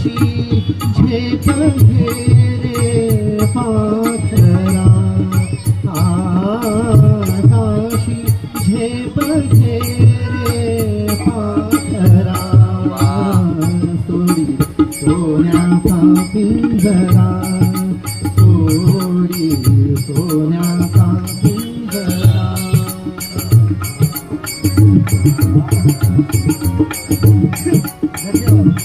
झेप घेरे पाखरा आकाशी झेप घेरे पाखरा सोडी सोन्याचा पिंजरा सोडी सोन्याचा पिंजरा धन्यवाद.